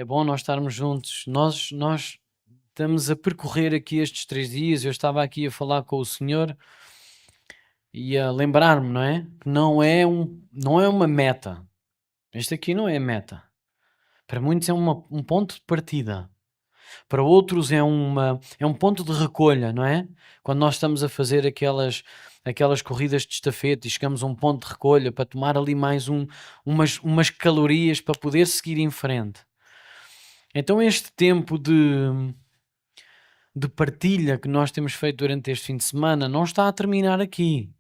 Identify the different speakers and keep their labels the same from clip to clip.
Speaker 1: bom nós estarmos juntos. Nós estamos a percorrer aqui estes 3 dias. Eu estava aqui a falar com o Senhor e a lembrar-me, não é? Que não é uma meta. Este aqui não é a meta. Para muitos é um ponto de partida. Para outros é um ponto de recolha, não é? Quando nós estamos a fazer aquelas corridas de estafeta e chegamos a um ponto de recolha para tomar ali mais umas calorias para poder seguir em frente. Então este tempo de partilha que nós temos feito durante este fim de semana não está a terminar aqui.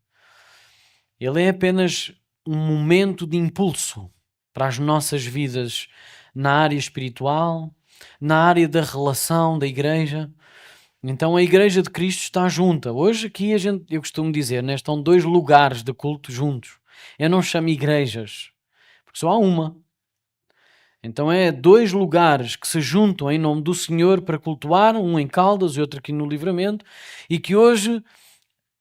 Speaker 1: Ele é apenas um momento de impulso para as nossas vidas na área espiritual, na área da relação da igreja. Então a Igreja de Cristo está junta. Hoje aqui eu costumo dizer, né, estão 2 lugares de culto juntos. Eu não chamo igrejas, porque só há uma. Então é 2 lugares que se juntam em nome do Senhor para cultuar, um em Caldas e outro aqui no Livramento, e que hoje,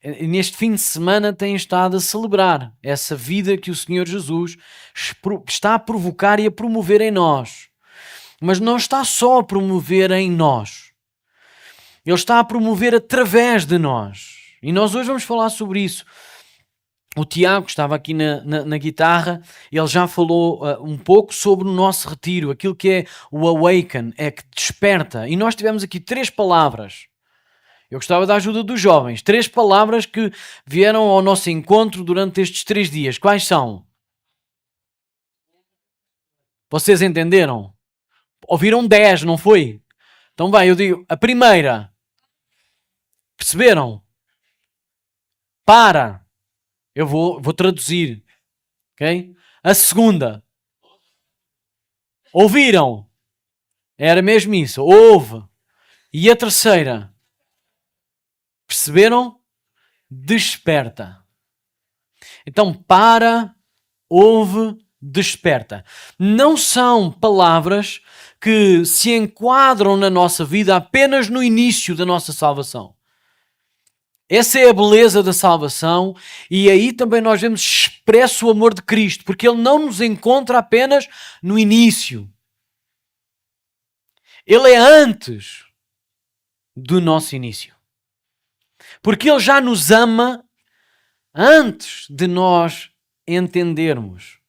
Speaker 1: neste fim de semana, têm estado a celebrar essa vida que o Senhor Jesus está a provocar e a promover em nós. Mas não está só a promover em nós. Ele está a promover através de nós. E nós hoje vamos falar sobre isso. O Tiago estava aqui na guitarra, ele já falou um pouco sobre o nosso retiro, aquilo que é o awaken, é que desperta. E nós tivemos aqui 3 palavras. Eu gostava da ajuda dos jovens. 3 palavras que vieram ao nosso encontro durante estes 3 dias. Quais são? Vocês entenderam? Ouviram 10, não foi? Então vai, eu digo, a primeira. Perceberam? Para. Eu vou traduzir. Ok? A segunda. Ouviram? Era mesmo isso. Ouve. E a terceira. Perceberam? Desperta. Então, para, ouve, desperta. Não são palavras que se enquadram na nossa vida apenas no início da nossa salvação. Essa é a beleza da salvação, e aí também nós vemos expresso o amor de Cristo, porque Ele não nos encontra apenas no início. Ele é antes do nosso início. Porque Ele já nos ama antes de nós entendermos.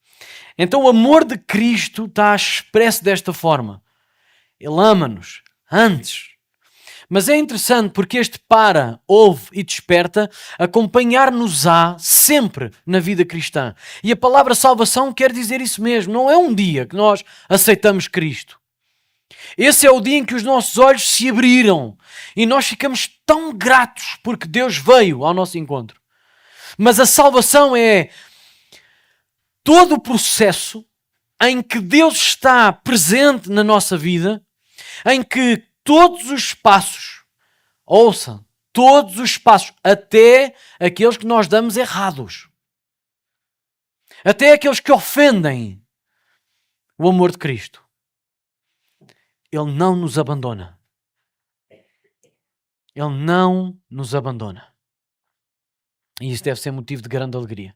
Speaker 1: Então o amor de Cristo está expresso desta forma. Ele ama-nos antes. Mas é interessante porque este para, ouve e desperta acompanhar-nos-á sempre na vida cristã. E a palavra salvação quer dizer isso mesmo. Não é um dia que nós aceitamos Cristo. Esse é o dia em que os nossos olhos se abriram e nós ficamos tão gratos porque Deus veio ao nosso encontro. Mas a salvação é todo o processo em que Deus está presente na nossa vida, em que todos os passos, ouçam, todos os passos, até aqueles que nós damos errados, até aqueles que ofendem o amor de Cristo, Ele não nos abandona. Ele não nos abandona. E isso deve ser motivo de grande alegria.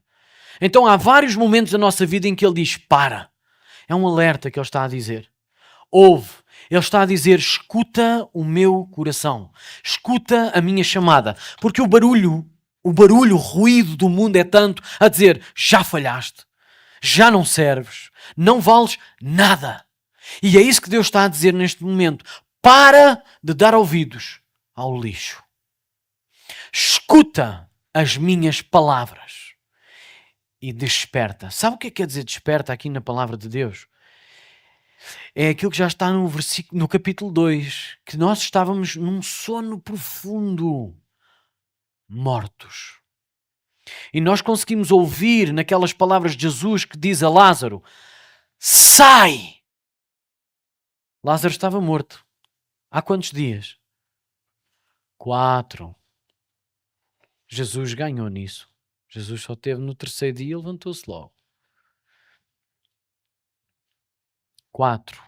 Speaker 1: Então há vários momentos da nossa vida em que Ele diz, para. É um alerta que Ele está a dizer. Ouve. Ele está a dizer, escuta o meu coração. Escuta a minha chamada. Porque o barulho, o ruído do mundo é tanto a dizer, já falhaste. Já não serves. Não vales nada. E é isso que Deus está a dizer neste momento. Para de dar ouvidos ao lixo. Escuta as minhas palavras. E desperta. Sabe o que quer dizer desperta aqui na palavra de Deus? É aquilo que já está no capítulo 2, que nós estávamos num sono profundo, mortos. E nós conseguimos ouvir naquelas palavras de Jesus que diz a Lázaro, sai! Lázaro estava morto. Há quantos dias? 4. Jesus ganhou nisso. Jesus só teve no 3º dia e levantou-se logo. 4.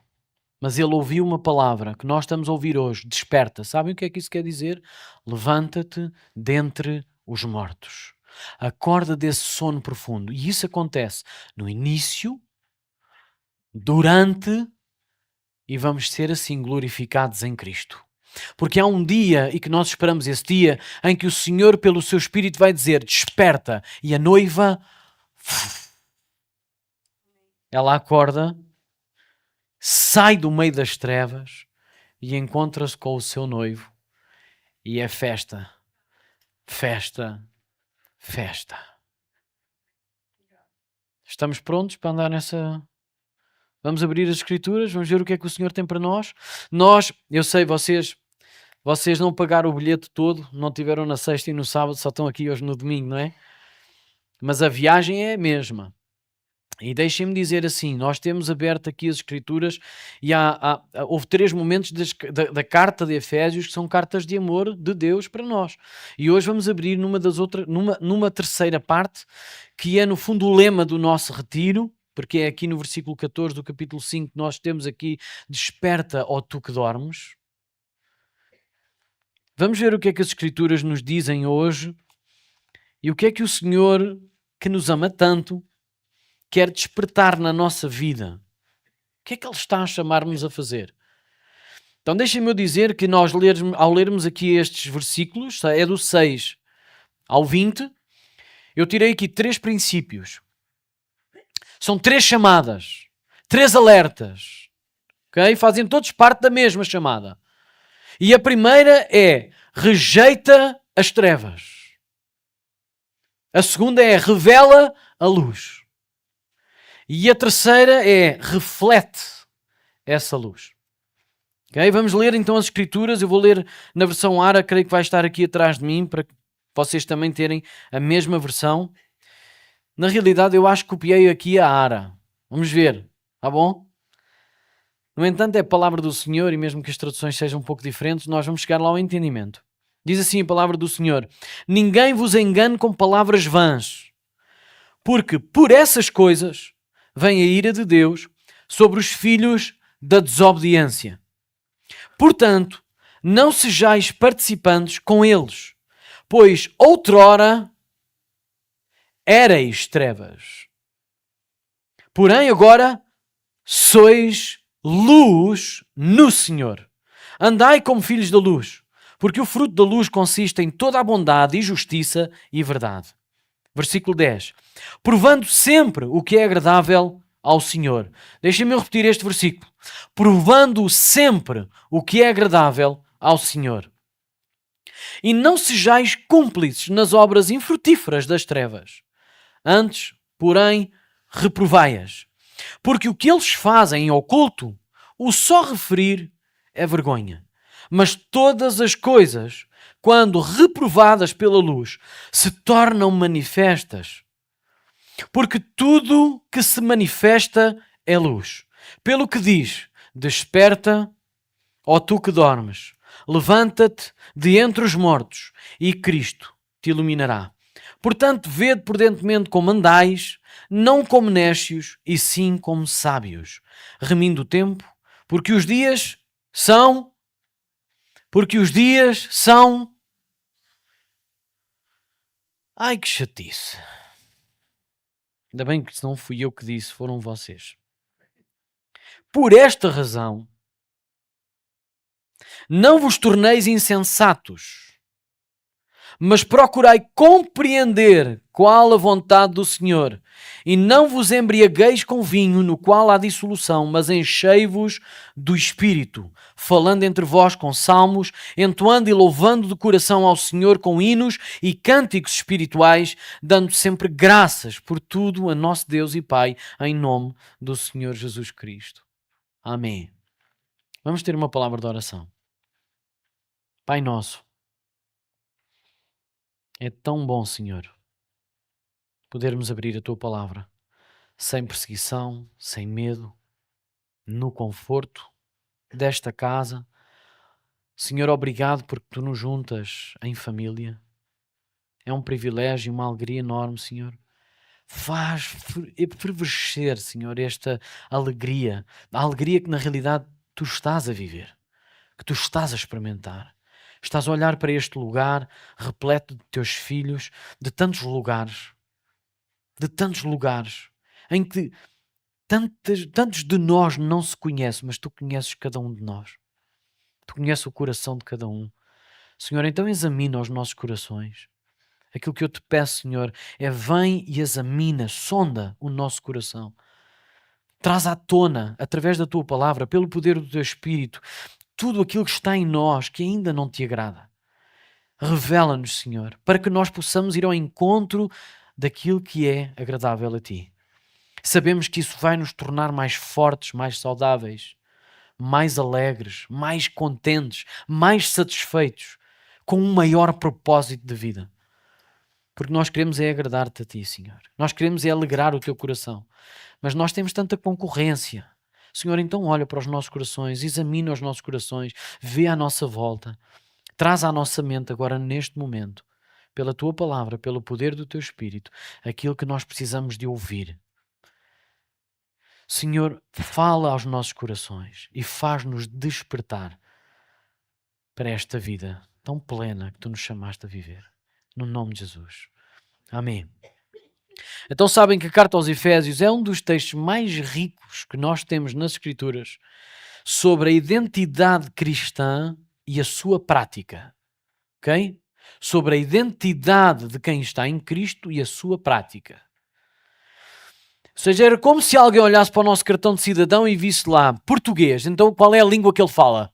Speaker 1: Mas ele ouviu uma palavra que nós estamos a ouvir hoje. Desperta. Sabem o que é que isso quer dizer? Levanta-te dentre os mortos. Acorda desse sono profundo. E isso acontece no início, durante e vamos ser assim glorificados em Cristo. Porque há um dia, e que nós esperamos esse dia, em que o Senhor, pelo seu Espírito, vai dizer: desperta, e a noiva, ela acorda, sai do meio das trevas e encontra-se com o seu noivo, e é festa, festa, festa. Estamos prontos para andar nessa... Vamos abrir as Escrituras, vamos ver o que é que o Senhor tem para nós. Eu sei, vocês não pagaram o bilhete todo, não tiveram na sexta e no sábado, só estão aqui hoje no domingo, não é? Mas a viagem é a mesma. E deixem-me dizer assim, nós temos aberto aqui as Escrituras e houve 3 momentos da carta de Efésios que são cartas de amor de Deus para nós. E hoje vamos abrir numa terceira parte, que é no fundo o lema do nosso retiro, porque é aqui no versículo 14 do capítulo 5 que nós temos aqui: desperta, ó tu que dormes. Vamos ver o que é que as Escrituras nos dizem hoje e o que é que o Senhor, que nos ama tanto, quer despertar na nossa vida. O que é que Ele está a chamar-nos a fazer? Então deixem-me eu dizer que nós, ao lermos aqui estes versículos, é do 6 ao 20, eu tirei aqui 3 princípios. São 3 chamadas, 3 alertas, ok? Fazem todos parte da mesma chamada. E a primeira é: rejeita as trevas. A segunda é: revela a luz. E a terceira é: reflete essa luz. Okay? Vamos ler então as Escrituras. Eu vou ler na versão ARA, creio que vai estar aqui atrás de mim, para vocês também terem a mesma versão. Na realidade, eu acho que copiei aqui a ARA. Vamos ver, tá bom? No entanto, é a palavra do Senhor, e mesmo que as traduções sejam um pouco diferentes, nós vamos chegar lá ao entendimento. Diz assim a palavra do Senhor: ninguém vos engane com palavras vãs, porque por essas coisas vem a ira de Deus sobre os filhos da desobediência. Portanto, não sejais participantes com eles, pois outrora éreis trevas. Porém agora sois luz no Senhor. Andai como filhos da luz, porque o fruto da luz consiste em toda a bondade e justiça e verdade. Versículo 10. Provando sempre o que é agradável ao Senhor. Deixem-me repetir este versículo. Provando sempre o que é agradável ao Senhor. E não sejais cúmplices nas obras infrutíferas das trevas. Antes, porém, reprovai-as. Porque o que eles fazem em oculto, o só referir é vergonha. Mas todas as coisas, quando reprovadas pela luz, se tornam manifestas. Porque tudo que se manifesta é luz. Pelo que diz: desperta, ó tu que dormes, levanta-te de entre os mortos, e Cristo te iluminará. Portanto, vede prudentemente como andais, não como néscios, e sim como sábios, remindo o tempo, porque os dias são... Ai, que chatice. Ainda bem que se não fui eu que disse, foram vocês. Por esta razão, não vos torneis insensatos, mas procurai compreender qual a vontade do Senhor. E não vos embriagueis com vinho, no qual há dissolução, mas enchei-vos do Espírito, falando entre vós com salmos, entoando e louvando de coração ao Senhor com hinos e cânticos espirituais, dando sempre graças por tudo a nosso Deus e Pai, em nome do Senhor Jesus Cristo. Amém. Vamos ter uma palavra de oração. Pai nosso, é tão bom, Senhor, podermos abrir a Tua Palavra sem perseguição, sem medo, no conforto desta casa. Senhor, obrigado porque Tu nos juntas em família. É um privilégio e uma alegria enorme, Senhor. Faz fervescer, Senhor, esta alegria, a alegria que na realidade Tu estás a viver, que Tu estás a experimentar. Estás a olhar para este lugar repleto de Teus filhos, de tantos lugares, em que Tantos de nós não se conhecem, mas tu conheces cada um de nós. Tu conheces o coração de cada um. Senhor, então examina os nossos corações. Aquilo que eu te peço, Senhor, é vem e examina, sonda o nosso coração. Traz à tona, através da tua palavra, pelo poder do teu Espírito, tudo aquilo que está em nós que ainda não te agrada. Revela-nos, Senhor, para que nós possamos ir ao encontro daquilo que é agradável a ti. Sabemos que isso vai nos tornar mais fortes, mais saudáveis, mais alegres, mais contentes, mais satisfeitos, com um maior propósito de vida. Porque nós queremos é agradar-te a ti, Senhor. Nós queremos é alegrar o teu coração. Mas nós temos tanta concorrência. Senhor, então olha para os nossos corações, examina os nossos corações, vê à nossa volta, traz à nossa mente agora neste momento, pela tua palavra, pelo poder do teu Espírito, aquilo que nós precisamos de ouvir. Senhor, fala aos nossos corações e faz-nos despertar para esta vida tão plena que tu nos chamaste a viver. No nome de Jesus. Amém. Então sabem que a carta aos Efésios é um dos textos mais ricos que nós temos nas Escrituras sobre a identidade cristã e a sua prática. Ok? Sobre a identidade de quem está em Cristo e a sua prática. Ou seja, era como se alguém olhasse para o nosso cartão de cidadão e visse lá português. Então qual é a língua que ele fala?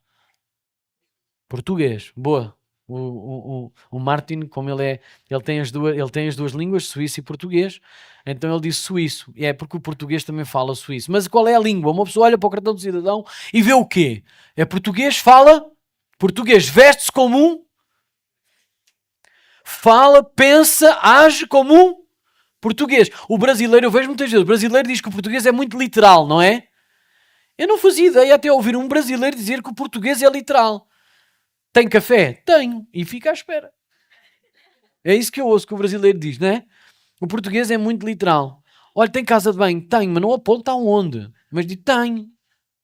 Speaker 1: Português. Boa. O Martin, como ele tem as duas línguas, suíço e português, então ele disse suíço. E é porque o português também fala suíço. Mas qual é a língua? Uma pessoa olha para o cartão de cidadão e vê o quê? É português, fala português, veste-se como um, fala, pensa, age como um português. O brasileiro, eu vejo muitas vezes, o brasileiro diz que o português é muito literal, não é? Eu não fazia ideia até ouvir um brasileiro dizer que o português é literal. Tem café? Tenho. E fica à espera. É isso que eu ouço que o brasileiro diz, não é? O português é muito literal. Olha, tem casa de banho? Tenho, mas não aponta aonde. Mas diz, tenho.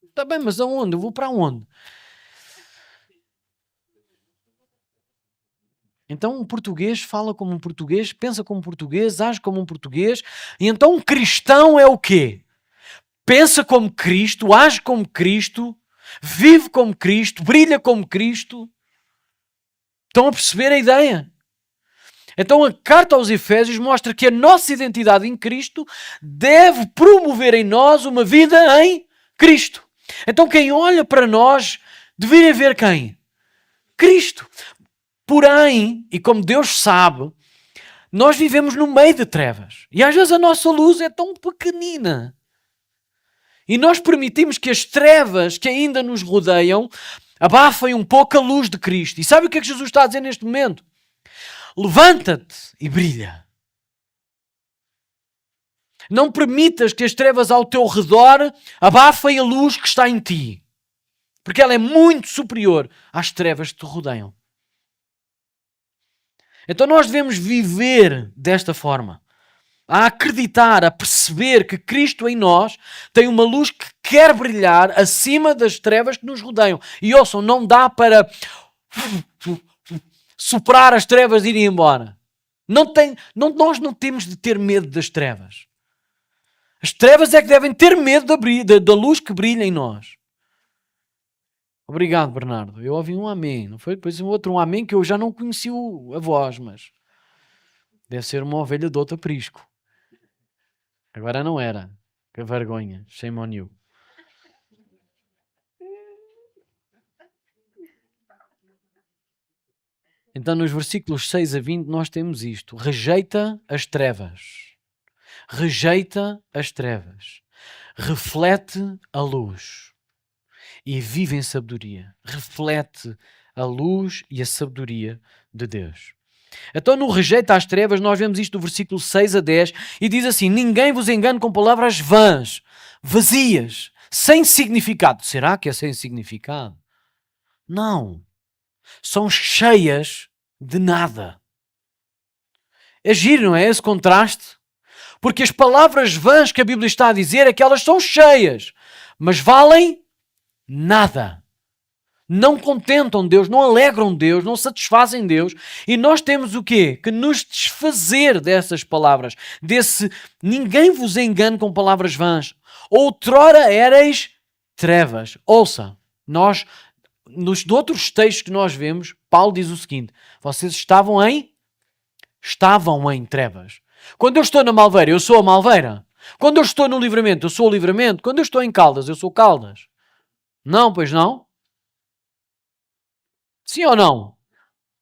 Speaker 1: Está bem, mas aonde? Eu vou para onde? Então um português fala como um português, pensa como um português, age como um português. E então um cristão é o quê? Pensa como Cristo, age como Cristo, vive como Cristo, brilha como Cristo. Estão a perceber a ideia? Então a carta aos Efésios mostra que a nossa identidade em Cristo deve promover em nós uma vida em Cristo. Então quem olha para nós deveria ver quem? Cristo. Porém, e como Deus sabe, nós vivemos no meio de trevas. E às vezes a nossa luz é tão pequenina. E nós permitimos que as trevas que ainda nos rodeiam abafem um pouco a luz de Cristo. E sabe o que é que Jesus está a dizer neste momento? Levanta-te e brilha. Não permitas que as trevas ao teu redor abafem a luz que está em ti. Porque ela é muito superior às trevas que te rodeiam. Então nós devemos viver desta forma. A acreditar, a perceber que Cristo em nós tem uma luz que quer brilhar acima das trevas que nos rodeiam. E ouçam, não dá para soprar as trevas e ir embora. Nós não temos de ter medo das trevas. As trevas é que devem ter medo da luz que brilha em nós. Obrigado, Bernardo. Eu ouvi um amém. Não foi depois um amém que eu já não conheci a voz, mas deve ser uma ovelha de outro aprisco. Agora não era. Que vergonha. Shame on you. Então nos versículos 6 a 20 nós temos isto. Rejeita as trevas. Rejeita as trevas. Reflete a luz. E vive em sabedoria. Reflete a luz e a sabedoria de Deus. Então no rejeita as trevas nós vemos isto do versículo 6 a 10 e diz assim: ninguém vos engane com palavras vãs, vazias, sem significado. Será que é sem significado? Não. São cheias de nada. É giro, não é? Esse contraste. Porque as palavras vãs que a Bíblia está a dizer é que elas são cheias, mas valem nada. não contentam Deus, não alegram Deus, não satisfazem Deus. E nós temos o quê? Que nos desfazer dessas palavras, desse ninguém vos engane com palavras vãs. Outrora éreis trevas. Ouça, nós, nos outros textos que nós vemos, Paulo diz o seguinte: vocês estavam em trevas. Quando eu estou na Malveira, eu sou a Malveira. Quando eu estou no Livramento, eu sou o Livramento. Quando eu estou em Caldas, eu sou Caldas. Não, pois não? Sim ou não?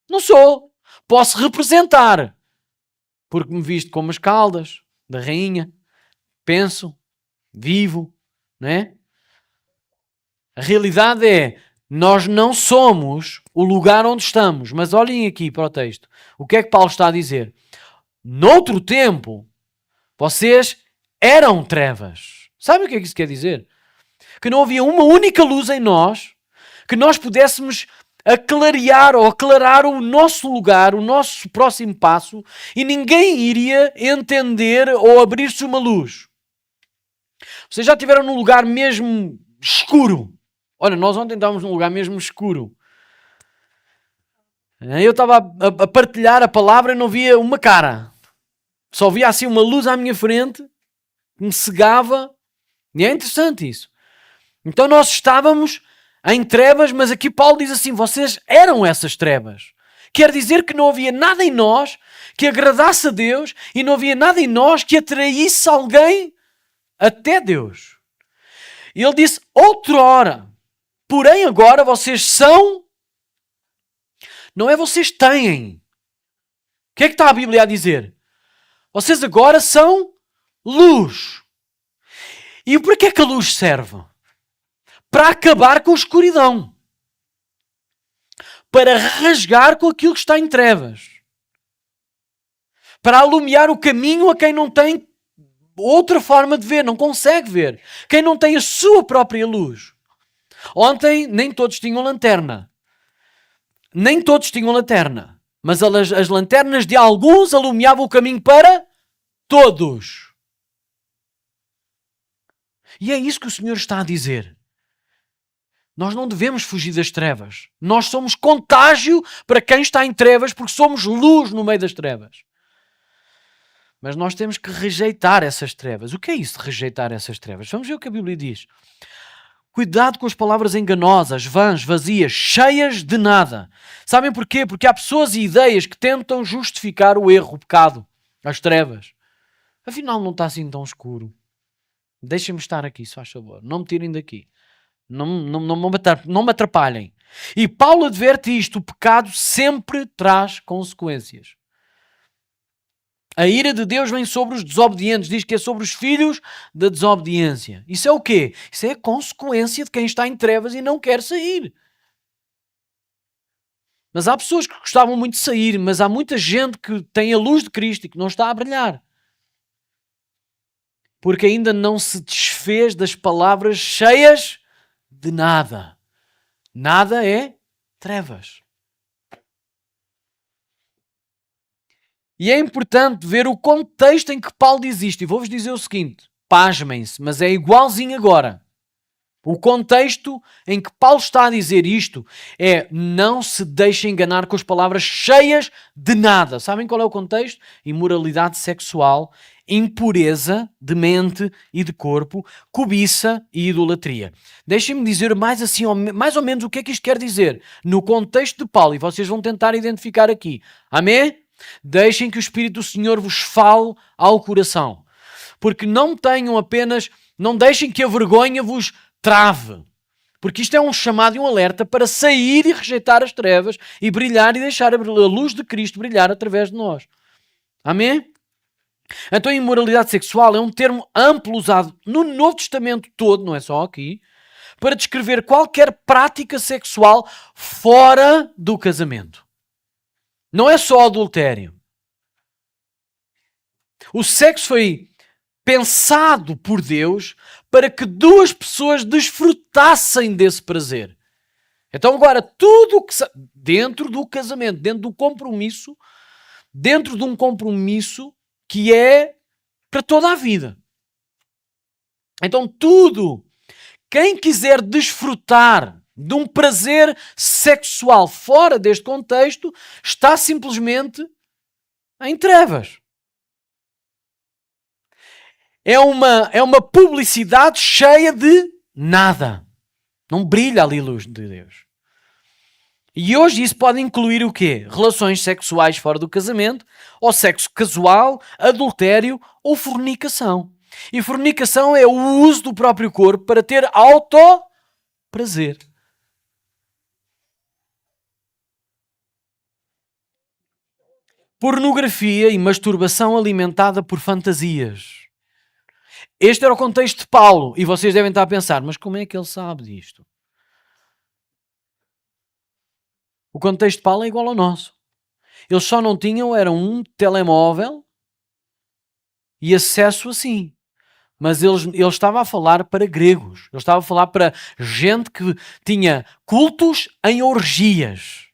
Speaker 1: Não sou. Posso representar, porque me visto como as Caldas da rainha. Penso, vivo, não é? A realidade é, nós não somos o lugar onde estamos. Mas olhem aqui para o texto. O que é que Paulo está a dizer? Noutro tempo, vocês eram trevas. Sabe o que é que isso quer dizer? Que não havia uma única luz em nós, que nós pudéssemos aclarear ou aclarar o nosso lugar, o nosso próximo passo, e ninguém iria entender ou abrir-se uma luz. Vocês já estiveram num lugar mesmo escuro? Olha, nós ontem estávamos num lugar mesmo escuro. Eu estava a partilhar a palavra e não via uma cara. Só via assim uma luz à minha frente, que me cegava. E é interessante isso. Então nós estávamos em trevas, mas aqui Paulo diz assim, vocês eram essas trevas. Quer dizer que não havia nada em nós que agradasse a Deus e não havia nada em nós que atraísse alguém até Deus. E ele disse, outrora, porém agora vocês são, não é vocês têm. O que é que está a Bíblia a dizer? Vocês agora são luz. E para que é que a luz serve? Para acabar com a escuridão. Para rasgar com aquilo que está em trevas. Para alumiar o caminho a quem não tem outra forma de ver, não consegue ver. Quem não tem a sua própria luz. Ontem nem todos tinham lanterna. Nem todos tinham lanterna. Mas as lanternas de alguns alumiavam o caminho para todos. E é isso que o Senhor está a dizer. Nós não devemos fugir das trevas. Nós somos contágio para quem está em trevas, porque somos luz no meio das trevas. Mas nós temos que rejeitar essas trevas. O que é isso de rejeitar essas trevas? Vamos ver o que a Bíblia diz. Cuidado com as palavras enganosas, vãs, vazias, cheias de nada. Sabem porquê? Porque há pessoas e ideias que tentam justificar o erro, o pecado, as trevas. Afinal, não está assim tão escuro. Deixem-me estar aqui, se faz favor. Não me tirem daqui. Não me atrapalhem. E Paulo adverte isto: o pecado sempre traz consequências. A ira de Deus vem sobre os desobedientes. Diz que é sobre os filhos da desobediência. Isso é o quê? Isso é a consequência de quem está em trevas e não quer sair. Mas há pessoas que gostavam muito de sair, mas há muita gente que tem a luz de Cristo e que não está a brilhar. Porque ainda não se desfez das palavras cheias de nada. Nada é trevas. E é importante ver o contexto em que Paulo diz isto. E vou-vos dizer o seguinte, pasmem-se, mas é igualzinho agora. O contexto em que Paulo está a dizer isto é: não se deixem enganar com as palavras cheias de nada. Sabem qual é o contexto? Imoralidade sexual, impureza de mente e de corpo, cobiça e idolatria. Deixem-me dizer mais ou menos o que é que isto quer dizer no contexto de Paulo, e vocês vão tentar identificar aqui. Amém? Deixem que o Espírito do Senhor vos fale ao coração. Porque não deixem que a vergonha vos trave. Porque isto é um chamado e um alerta para sair e rejeitar as trevas e brilhar e deixar a luz de Cristo brilhar através de nós. Amém? Então, imoralidade sexual é um termo amplo usado no Novo Testamento todo, não é só aqui, para descrever qualquer prática sexual fora do casamento. Não é só adultério. O sexo foi pensado por Deus para que duas pessoas desfrutassem desse prazer. Então agora, tudo que dentro do casamento, dentro do compromisso, dentro de um compromisso que é para toda a vida. Então tudo, quem quiser desfrutar de um prazer sexual fora deste contexto, está simplesmente em trevas. É uma publicidade cheia de nada. Não brilha ali a luz de Deus. E hoje isso pode incluir o quê? Relações sexuais fora do casamento, ou sexo casual, adultério ou fornicação. E fornicação é o uso do próprio corpo para ter auto-prazer. Pornografia e masturbação alimentada por fantasias. Este era o contexto de Paulo. E vocês devem estar a pensar, mas como é que ele sabe disto? O contexto de Paulo é igual ao nosso. Eles só não tinham, era um telemóvel e acesso assim. Mas ele estava a falar para gregos. Ele estava a falar para gente que tinha cultos em orgias.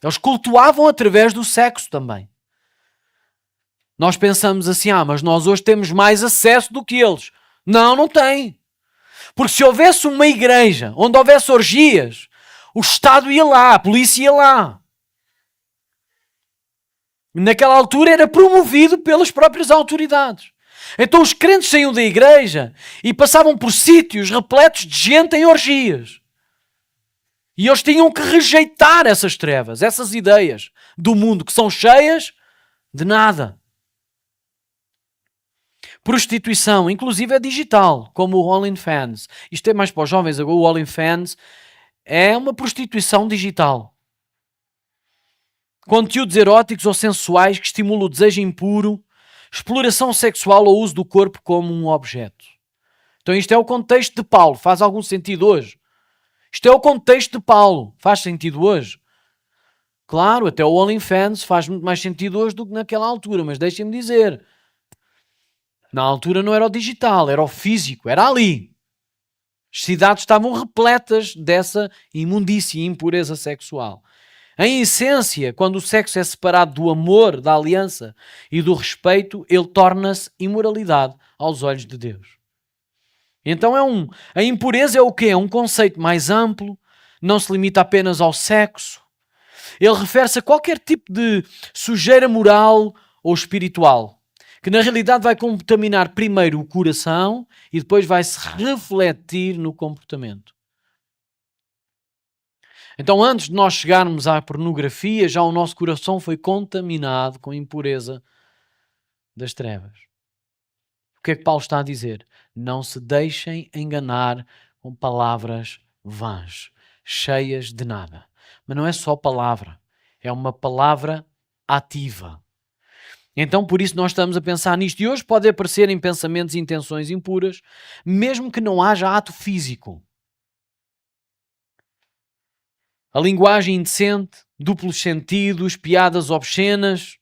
Speaker 1: Eles cultuavam através do sexo também. Nós pensamos assim, mas nós hoje temos mais acesso do que eles. Não, não tem. Porque se houvesse uma igreja onde houvesse orgias, o Estado ia lá, a polícia ia lá. Naquela altura era promovido pelas próprias autoridades. Então os crentes saíam da igreja e passavam por sítios repletos de gente em orgias. E eles tinham que rejeitar essas trevas, essas ideias do mundo que são cheias de nada. Prostituição, inclusive é digital, como o OnlyFans. Isto é mais para os jovens agora, o OnlyFans é uma prostituição digital. Conteúdos eróticos ou sensuais que estimulam o desejo impuro, exploração sexual ou uso do corpo como um objeto. Então isto é o contexto de Paulo. Faz algum sentido hoje? Isto é o contexto de Paulo. Faz sentido hoje? Claro, até o OnlyFans faz muito mais sentido hoje do que naquela altura, mas deixem-me dizer. Na altura não era o digital, era o físico, era ali. As cidades estavam repletas dessa imundícia e impureza sexual. Em essência, quando o sexo é separado do amor, da aliança e do respeito, ele torna-se imoralidade aos olhos de Deus. Então a impureza é o quê? É um conceito mais amplo, não se limita apenas ao sexo. Ele refere-se a qualquer tipo de sujeira moral ou espiritual, que na realidade vai contaminar primeiro o coração e depois vai se refletir no comportamento. Então, antes de nós chegarmos à pornografia, já o nosso coração foi contaminado com a impureza das trevas. O que é que Paulo está a dizer? Não se deixem enganar com palavras vãs, cheias de nada. Mas não é só palavra, é uma palavra ativa. Então, por isso nós estamos a pensar nisto. E hoje pode aparecer em pensamentos e intenções impuras, mesmo que não haja ato físico. A linguagem indecente, duplos sentidos, piadas obscenas,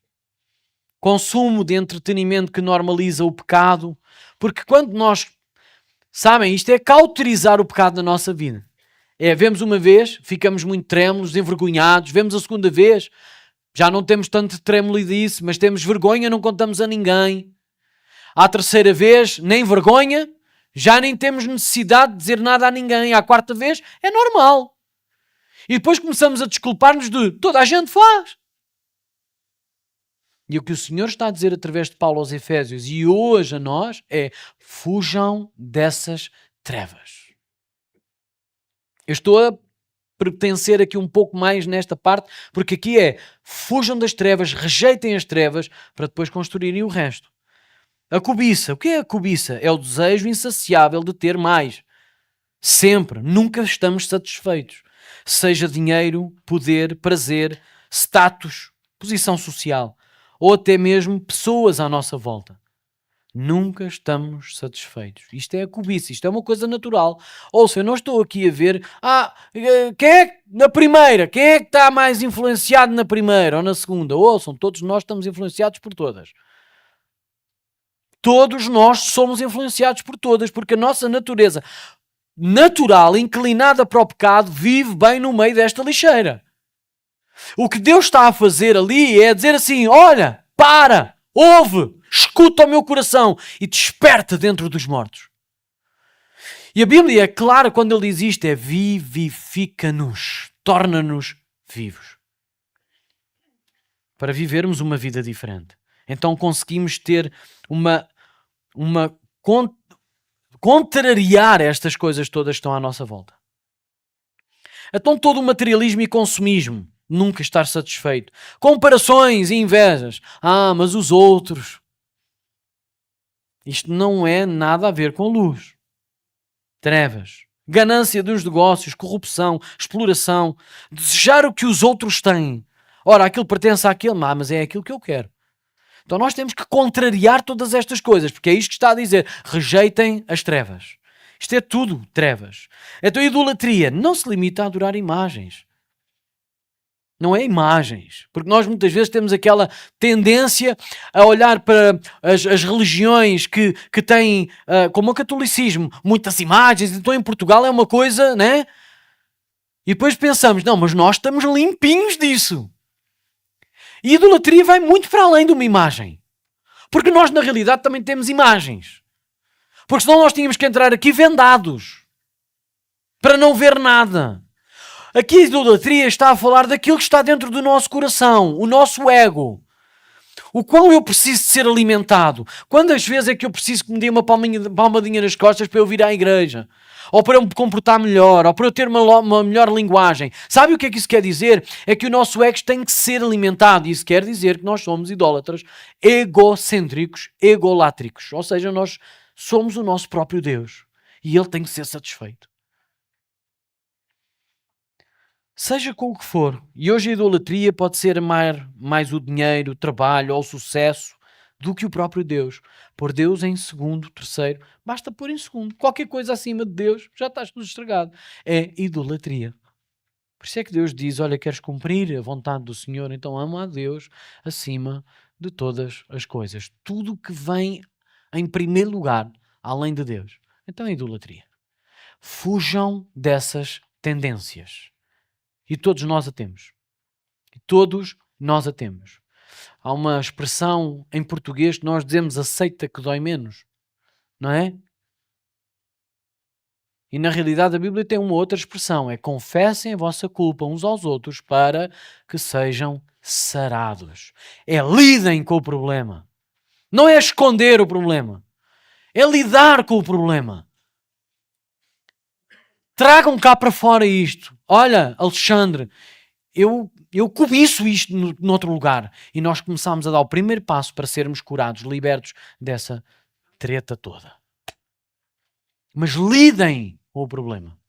Speaker 1: consumo de entretenimento que normaliza o pecado. Porque quando nós... Sabem, isto é cauterizar o pecado na nossa vida. Vemos uma vez, ficamos muito trêmulos, envergonhados. Vemos a segunda vez, já não temos tanto trêmulo disso, mas temos vergonha, não contamos a ninguém. À terceira vez, nem vergonha, já nem temos necessidade de dizer nada a ninguém. À quarta vez, é normal. E depois começamos a desculpar-nos de toda a gente faz. E o que o Senhor está a dizer através de Paulo aos Efésios e hoje a nós é: fujam dessas trevas. Eu estou a pertencer aqui um pouco mais nesta parte, porque aqui é: fujam das trevas, rejeitem as trevas para depois construírem o resto. A cobiça. O que é a cobiça? É o desejo insaciável de ter mais. Sempre. Nunca estamos satisfeitos. Seja dinheiro, poder, prazer, status, posição social, ou até mesmo pessoas à nossa volta. Nunca estamos satisfeitos. Isto é a cobiça, isto é uma coisa natural. Ouça, eu não estou aqui a ver, quem é que na primeira, quem é que está mais influenciado na primeira ou na segunda? Ouçam, todos nós estamos influenciados por todas. Todos nós somos influenciados por todas, porque a nossa natureza natural, inclinada para o pecado, vive bem no meio desta lixeira. O que Deus está a fazer ali é dizer assim: olha, para, ouve, escuta o meu coração e desperta dentro dos mortos. E a Bíblia é clara quando ele diz isto, é vivifica-nos, torna-nos vivos. Para vivermos uma vida diferente. Então conseguimos ter uma contrariar estas coisas todas que estão à nossa volta. Então todo o materialismo e consumismo, nunca estar satisfeito. Comparações e invejas. Mas os outros. Isto não é nada a ver com luz. Trevas. Ganância dos negócios, corrupção, exploração. Desejar o que os outros têm. Ora, aquilo pertence àquele, mas é aquilo que eu quero. Então nós temos que contrariar todas estas coisas, porque é isto que está a dizer. Rejeitem as trevas. Isto é tudo trevas. Então a idolatria não se limita a adorar imagens. Não é imagens. Porque nós muitas vezes temos aquela tendência a olhar para as religiões que têm, como o catolicismo, muitas imagens. Então em Portugal é uma coisa, né? E depois pensamos, não, mas nós estamos limpinhos disso. E a idolatria vai muito para além de uma imagem. Porque nós na realidade também temos imagens. Porque senão nós tínhamos que entrar aqui vendados. Para não ver nada. Aqui a idolatria está a falar daquilo que está dentro do nosso coração. O nosso ego. O qual eu preciso de ser alimentado. Quantas vezes é que eu preciso que me dê uma palmadinha nas costas para eu vir à igreja? Ou para eu me comportar melhor? Ou para eu ter uma melhor linguagem? Sabe o que é que isso quer dizer? É que o nosso ego tem que ser alimentado. E isso quer dizer que nós somos idólatras, egocêntricos, egolátricos. Ou seja, nós somos o nosso próprio Deus. E Ele tem que ser satisfeito. Seja com o que for. E hoje a idolatria pode ser amar mais o dinheiro, o trabalho ou o sucesso do que o próprio Deus. Pôr Deus em segundo, terceiro. Basta pôr em segundo. Qualquer coisa acima de Deus, já estás tudo estragado. É idolatria. Por isso é que Deus diz, olha, queres cumprir a vontade do Senhor? Então ama a Deus acima de todas as coisas. Tudo que vem em primeiro lugar, além de Deus. Então é idolatria. Fujam dessas tendências. E todos nós a temos. Todos nós a temos. Há uma expressão em português que nós dizemos aceita que dói menos. Não é? E na realidade a Bíblia tem uma outra expressão. É confessem a vossa culpa uns aos outros para que sejam sarados. É lidem com o problema. Não é esconder o problema. É lidar com o problema. Tragam cá para fora isto. Olha, Alexandre, eu cobiço isto noutro lugar. E nós começámos a dar o primeiro passo para sermos curados, libertos dessa treta toda. Mas lidem com o problema.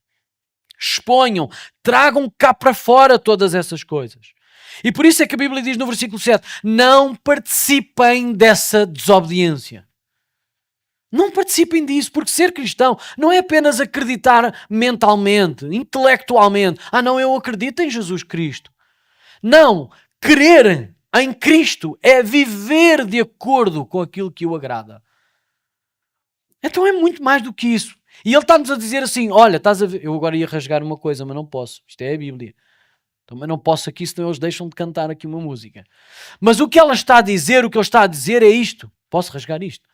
Speaker 1: Exponham, tragam cá para fora todas essas coisas. E por isso é que a Bíblia diz no versículo 7, não participem dessa desobediência. Não participem disso, porque ser cristão não é apenas acreditar mentalmente, intelectualmente. Não, eu acredito em Jesus Cristo. Não, crer em Cristo é viver de acordo com aquilo que o agrada. Então é muito mais do que isso. E ele está-nos a dizer assim, olha, estás a ver, eu agora ia rasgar uma coisa, mas não posso. Isto é a Bíblia. Também não posso aqui, senão eles deixam de cantar aqui uma música. Mas o que ela está a dizer, o que ele está a dizer é isto. Posso rasgar isto?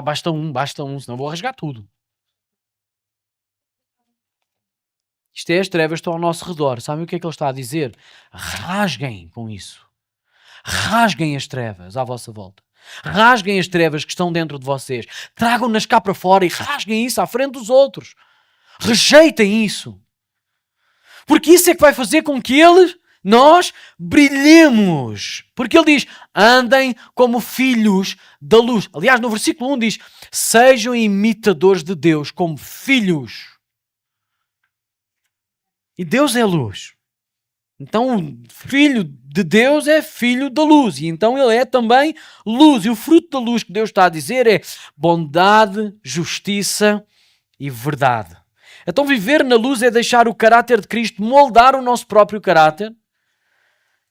Speaker 1: Basta um, senão vou rasgar tudo. Isto é, as trevas estão ao nosso redor. Sabem o que é que ele está a dizer? Rasguem com isso. Rasguem as trevas à vossa volta. Rasguem as trevas que estão dentro de vocês. Tragam-nas cá para fora e rasguem isso à frente dos outros. Rejeitem isso. Porque isso é que vai fazer com que nós brilhemos. Porque ele diz, andem como filhos da luz. Aliás, no versículo 1 diz, sejam imitadores de Deus como filhos. E Deus é luz. Então, o filho de Deus é filho da luz. E então ele é também luz. E o fruto da luz que Deus está a dizer é bondade, justiça e verdade. Então, viver na luz é deixar o caráter de Cristo moldar o nosso próprio caráter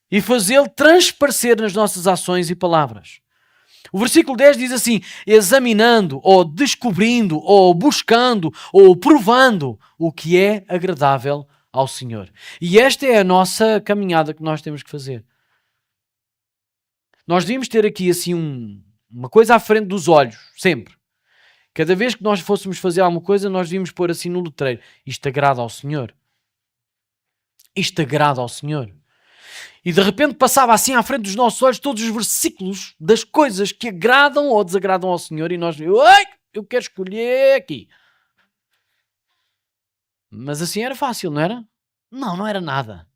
Speaker 1: e fazê-lo transparecer nas nossas ações e palavras. O versículo 10 diz assim, examinando, ou descobrindo, ou buscando, ou provando o que é agradável ao Senhor. E esta é a nossa caminhada que nós temos que fazer. Nós devíamos ter aqui assim uma coisa à frente dos olhos, sempre. Cada vez que nós fôssemos fazer alguma coisa, nós devíamos pôr assim no letreiro: isto agrada ao Senhor. Isto agrada ao Senhor. E de repente passava assim à frente dos nossos olhos todos os versículos das coisas que agradam ou desagradam ao Senhor e nós, eu quero escolher aqui. Mas assim era fácil, não era? Não, não era nada.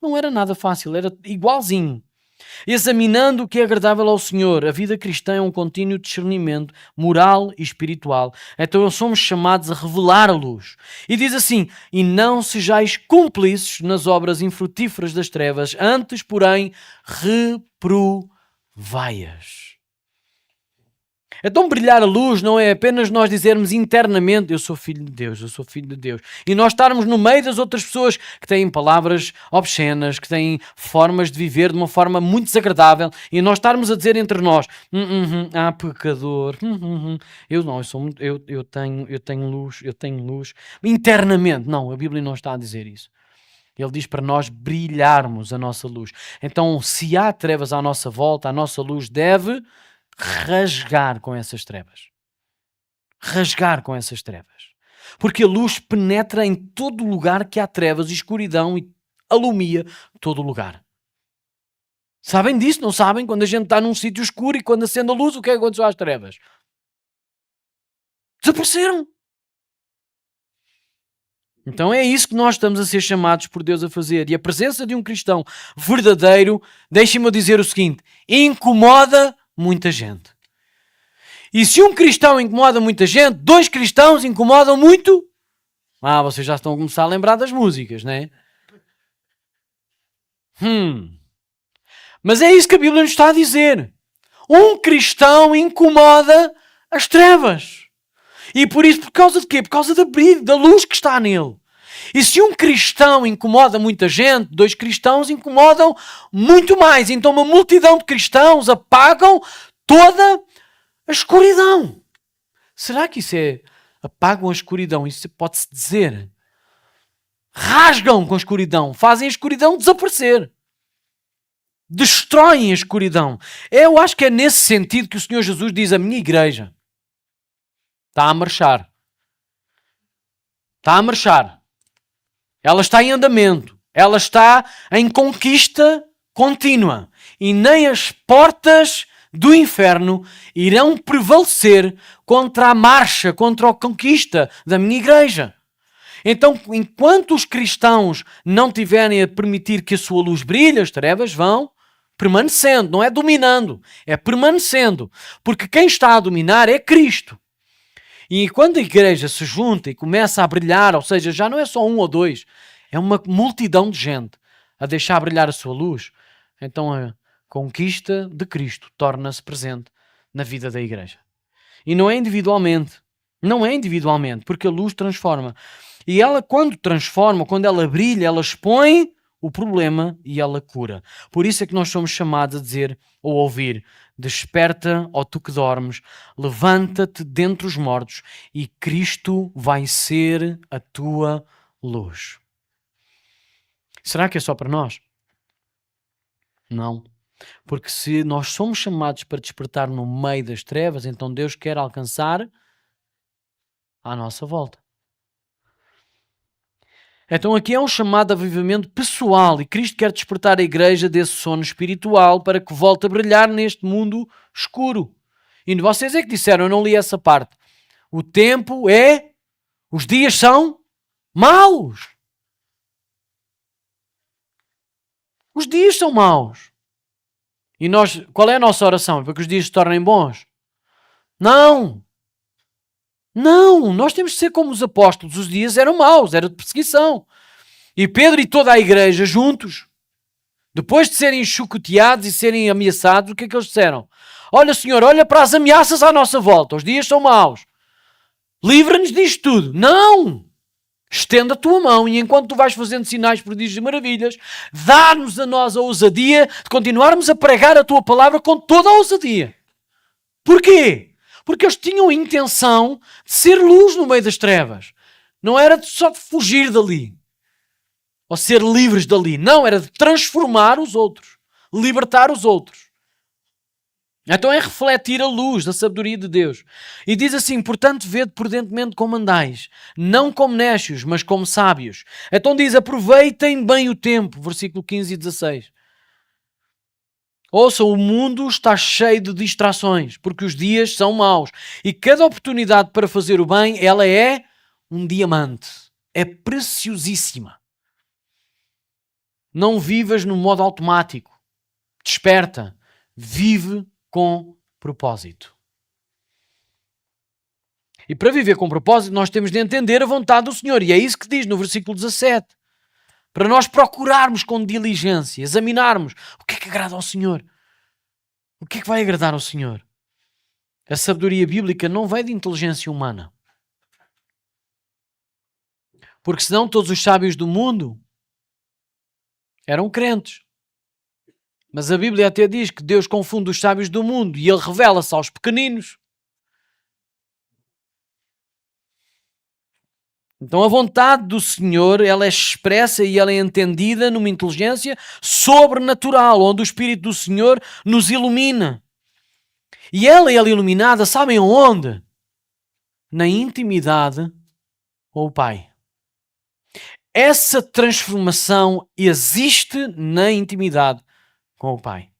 Speaker 1: Não era nada fácil, era igualzinho. Examinando o que é agradável ao Senhor, a vida cristã é um contínuo discernimento moral e espiritual. Então somos chamados a revelar a luz. E diz assim: e não sejais cúmplices nas obras infrutíferas das trevas, antes, porém, reprovai-as. Então brilhar a luz não é apenas nós dizermos internamente: eu sou filho de Deus, eu sou filho de Deus. E nós estarmos no meio das outras pessoas que têm palavras obscenas, que têm formas de viver de uma forma muito desagradável, e nós estarmos a dizer entre nós: pecador, eu tenho luz. Internamente, não, a Bíblia não está a dizer isso. Ele diz para nós brilharmos a nossa luz. Então, se há trevas à nossa volta, a nossa luz deve rasgar com essas trevas. Rasgar com essas trevas. Porque a luz penetra em todo lugar que há trevas e escuridão e alumia todo lugar. Sabem disso? Não sabem? Quando a gente está num sítio escuro e quando acende a luz, o que é que aconteceu às trevas? Desapareceram. Então é isso que nós estamos a ser chamados por Deus a fazer. E a presença de um cristão verdadeiro, deixem-me dizer o seguinte, incomoda muita gente. E se um cristão incomoda muita gente, dois cristãos incomodam muito. Vocês já estão a começar a lembrar das músicas, não é? Mas é isso que a Bíblia nos está a dizer. Um cristão incomoda as trevas. E por isso, por causa de quê? Por causa da luz que está nele. E se um cristão incomoda muita gente, dois cristãos incomodam muito mais. Então uma multidão de cristãos apagam toda a escuridão. Será que isso é... apagam a escuridão? Isso pode-se dizer. Rasgam com a escuridão. Fazem a escuridão desaparecer. Destroem a escuridão. Eu acho que é nesse sentido que o Senhor Jesus diz: a minha igreja está a marchar. Está a marchar. Ela está em andamento. Ela está em conquista contínua. E nem as portas do inferno irão prevalecer contra a marcha, contra a conquista da minha igreja. Então, enquanto os cristãos não tiverem a permitir que a sua luz brilhe, as trevas vão permanecendo. Não é dominando, é permanecendo. Porque quem está a dominar é Cristo. E quando a igreja se junta e começa a brilhar, ou seja, já não é só um ou dois, é uma multidão de gente a deixar brilhar a sua luz, então a conquista de Cristo torna-se presente na vida da igreja. E não é individualmente, porque a luz transforma. E ela, quando transforma, quando ela brilha, ela expõe o problema e ela cura. Por isso é que nós somos chamados a dizer ou ouvir: desperta, ó tu que dormes, levanta-te dentre os mortos e Cristo vai ser a tua luz. Será que é só para nós? Não. Porque se nós somos chamados para despertar no meio das trevas, então Deus quer alcançar à nossa volta. Então aqui é um chamado a avivamento pessoal e Cristo quer despertar a igreja desse sono espiritual para que volte a brilhar neste mundo escuro. E vocês é que disseram, eu não li essa parte. O tempo é... os dias são maus. Os dias são maus. E nós, qual é a nossa oração? Para que os dias se tornem bons? Não! Não! Nós temos de ser como os apóstolos. Os dias eram maus, era de perseguição. E Pedro e toda a igreja juntos, depois de serem chucoteados e serem ameaçados, o que é que eles disseram? Olha, Senhor, olha para as ameaças à nossa volta. Os dias são maus. Livra-nos disto tudo. Não! Estenda a tua mão e enquanto tu vais fazendo sinais, prodígios e maravilhas, dá-nos a nós a ousadia de continuarmos a pregar a tua palavra com toda a ousadia. Porquê? Porque eles tinham a intenção de ser luz no meio das trevas. Não era só de fugir dali. Ou ser livres dali. Não, era de transformar os outros. Libertar os outros. Então é refletir a luz da sabedoria de Deus. E diz assim: portanto, vede prudentemente como andais, não como necios, mas como sábios. Então diz: aproveitem bem o tempo, versículo 15 e 16. Ouçam, o mundo está cheio de distrações, porque os dias são maus. E cada oportunidade para fazer o bem, ela é um diamante. É preciosíssima. Não vivas no modo automático. Desperta. Vive com propósito. E para viver com propósito, nós temos de entender a vontade do Senhor. E é isso que diz no versículo 17. Para nós procurarmos com diligência, examinarmos o que é que agrada ao Senhor. O que é que vai agradar ao Senhor? A sabedoria bíblica não vem de inteligência humana. Porque senão todos os sábios do mundo eram crentes. Mas a Bíblia até diz que Deus confunde os sábios do mundo e Ele revela-se aos pequeninos. Então a vontade do Senhor, ela é expressa e ela é entendida numa inteligência sobrenatural, onde o Espírito do Senhor nos ilumina. E ela é iluminada, sabem onde? Na intimidade com o Pai. Essa transformação existe na intimidade com o Pai.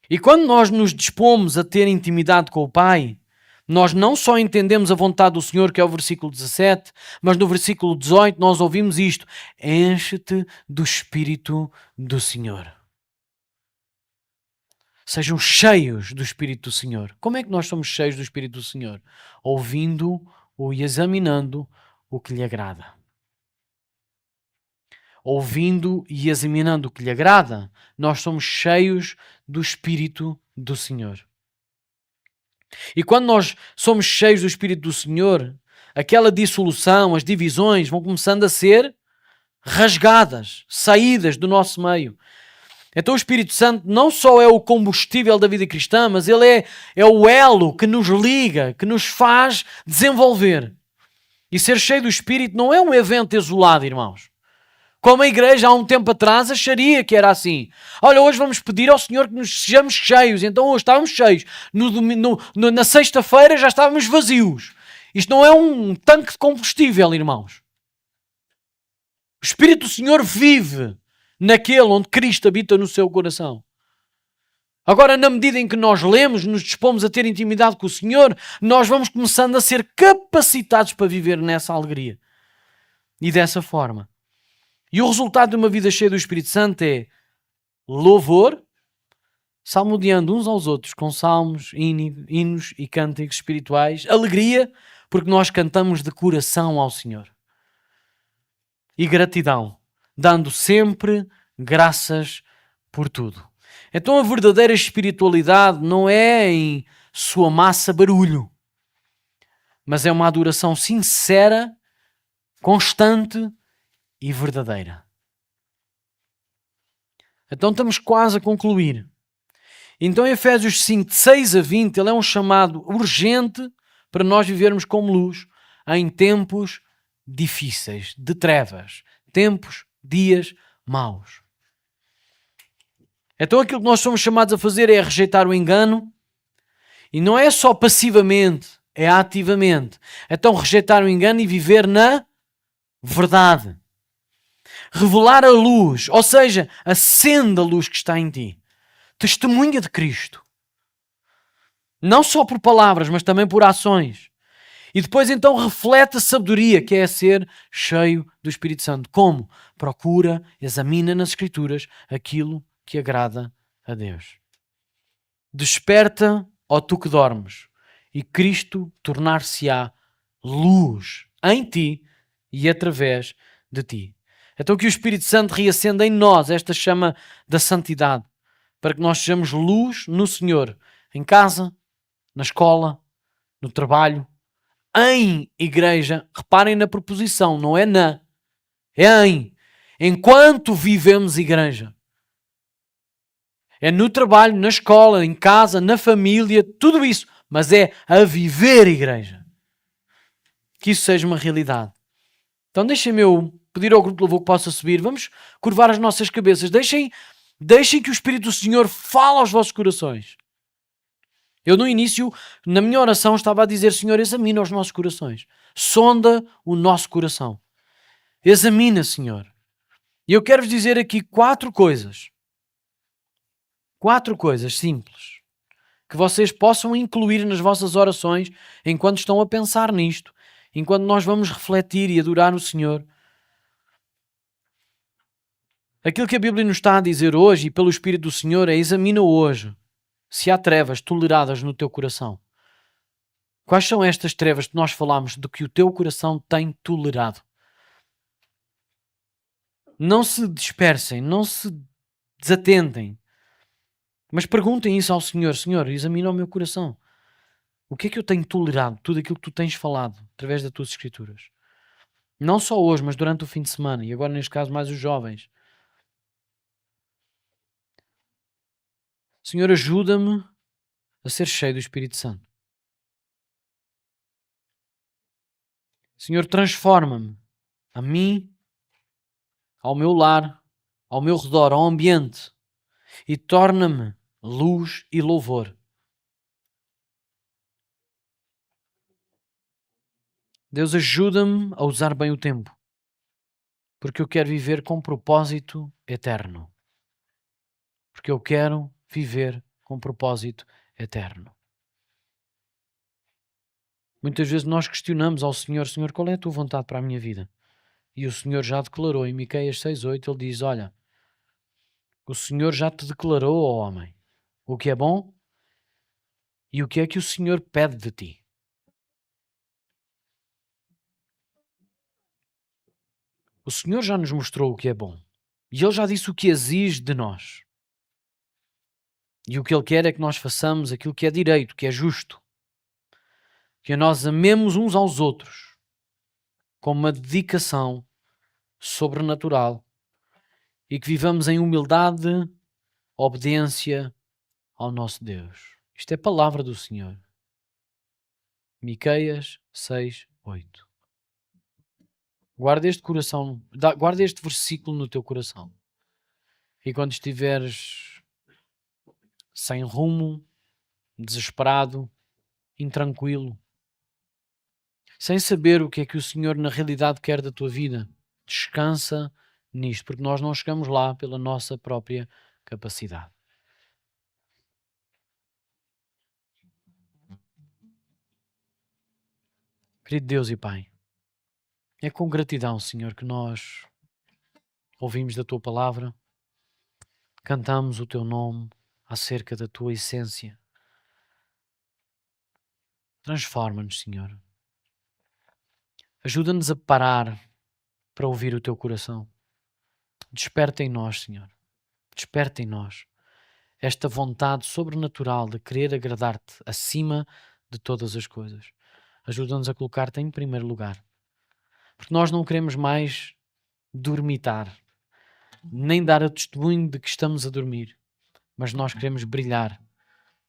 Speaker 1: E quando nós nos dispomos a ter intimidade com o Pai, nós não só entendemos a vontade do Senhor, que é o versículo 17, mas no versículo 18 nós ouvimos isto: enche-te do Espírito do Senhor. Sejam cheios do Espírito do Senhor. Como é que nós somos cheios do Espírito do Senhor? Ouvindo-o e examinando o que lhe agrada. Ouvindo e examinando o que lhe agrada, nós somos cheios do Espírito do Senhor. E quando nós somos cheios do Espírito do Senhor, aquela dissolução, as divisões vão começando a ser rasgadas, saídas do nosso meio. Então o Espírito Santo não só é o combustível da vida cristã, mas ele é o elo que nos liga, que nos faz desenvolver. E ser cheio do Espírito não é um evento isolado, irmãos. Como a igreja há um tempo atrás acharia que era assim. Olha, hoje vamos pedir ao Senhor que nos sejamos cheios. Então hoje estávamos cheios. Na sexta-feira já estávamos vazios. Isto não é um tanque de combustível, irmãos. O Espírito do Senhor vive naquele onde Cristo habita no seu coração. Agora, na medida em que nós lemos, nos dispomos a ter intimidade com o Senhor, nós vamos começando a ser capacitados para viver nessa alegria. E dessa forma. E o resultado de uma vida cheia do Espírito Santo é louvor, salmodiando uns aos outros com salmos, hinos e cânticos espirituais, alegria, porque nós cantamos de coração ao Senhor. E gratidão, dando sempre graças por tudo. Então a verdadeira espiritualidade não é em sua massa barulho, mas é uma adoração sincera, constante e verdadeira. Então estamos quase a concluir. Então em Efésios 5, de 6 a 20, ele é um chamado urgente para nós vivermos como luz em tempos difíceis, de trevas, tempos, dias maus. Então aquilo que nós somos chamados a fazer é rejeitar o engano, e não é só passivamente, é ativamente. Então rejeitar o engano e viver na verdade. Revelar a luz, ou seja, acenda a luz que está em ti. Testemunha de Cristo. Não só por palavras, mas também por ações. E depois então reflete a sabedoria, que é ser cheio do Espírito Santo. Como? Procura, examina nas Escrituras aquilo que agrada a Deus. Desperta, ó tu que dormes, e Cristo tornar-se-á luz em ti e através de ti. Então que o Espírito Santo reacenda em nós esta chama da santidade, para que nós sejamos luz no Senhor, em casa, na escola, no trabalho, em igreja. Reparem na preposição, não é na, é em. Enquanto vivemos igreja. É no trabalho, na escola, em casa, na família, tudo isso. Mas é a viver igreja. Que isso seja uma realidade. Então deixem-me eu pedir ao grupo de louvor que possa subir. Vamos curvar as nossas cabeças. Deixem Deixem que o Espírito do Senhor fale aos vossos corações. Eu no início, na minha oração, estava a dizer: Senhor, examina os nossos corações. Sonda o nosso coração. Examina, Senhor. E eu quero-vos dizer aqui 4 coisas. 4 coisas simples que vocês possam incluir nas vossas orações enquanto estão a pensar nisto, enquanto nós vamos refletir e adorar o Senhor. Aquilo que a Bíblia nos está a dizer hoje e pelo Espírito do Senhor é: examina hoje se há trevas toleradas no teu coração. Quais são estas trevas que nós falamos de que o teu coração tem tolerado? Não se dispersem, não se desatentem, mas perguntem isso ao Senhor. Senhor, examina o meu coração. O que é que eu tenho tolerado? Tudo aquilo que tu tens falado através das tuas escrituras. Não só hoje, mas durante o fim de semana. E agora, neste caso, mais os jovens. Senhor, ajuda-me a ser cheio do Espírito Santo. Senhor, transforma-me a mim, ao meu lar, ao meu redor, ao ambiente, e torna-me luz e louvor. Deus, ajuda-me a usar bem o tempo, porque eu quero viver com propósito eterno. Porque eu quero viver com propósito eterno. Muitas vezes nós questionamos ao Senhor: Senhor, qual é a tua vontade para a minha vida? E o Senhor já declarou em Miqueias 6:8, ele diz: olha, o Senhor já te declarou, ó homem, o que é bom e o que é que o Senhor pede de ti. O Senhor já nos mostrou o que é bom. E Ele já disse o que exige de nós. E o que Ele quer é que nós façamos aquilo que é direito, que é justo. Que nós amemos uns aos outros com uma dedicação sobrenatural e que vivamos em humildade, obediência ao nosso Deus. Isto é palavra do Senhor. Miqueias 6:8. Guarda este coração, guarda este versículo no teu coração. E quando estiveres sem rumo, desesperado, intranquilo, sem saber o que é que o Senhor na realidade quer da tua vida, descansa nisto, porque nós não chegamos lá pela nossa própria capacidade. Querido Deus e Pai, é com gratidão, Senhor, que nós ouvimos da tua palavra, cantamos o teu nome acerca da tua essência. Transforma-nos, Senhor. Ajuda-nos a parar para ouvir o teu coração. Desperta em nós, Senhor. Desperta em nós esta vontade sobrenatural de querer agradar-te acima de todas as coisas. Ajuda-nos a colocar-te em primeiro lugar. Porque nós não queremos mais dormitar, nem dar o testemunho de que estamos a dormir. Mas nós queremos brilhar.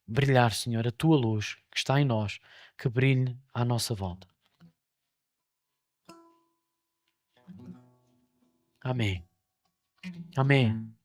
Speaker 1: Brilhar, Senhor, a tua luz que está em nós, que brilhe à nossa volta. Amém. Amém.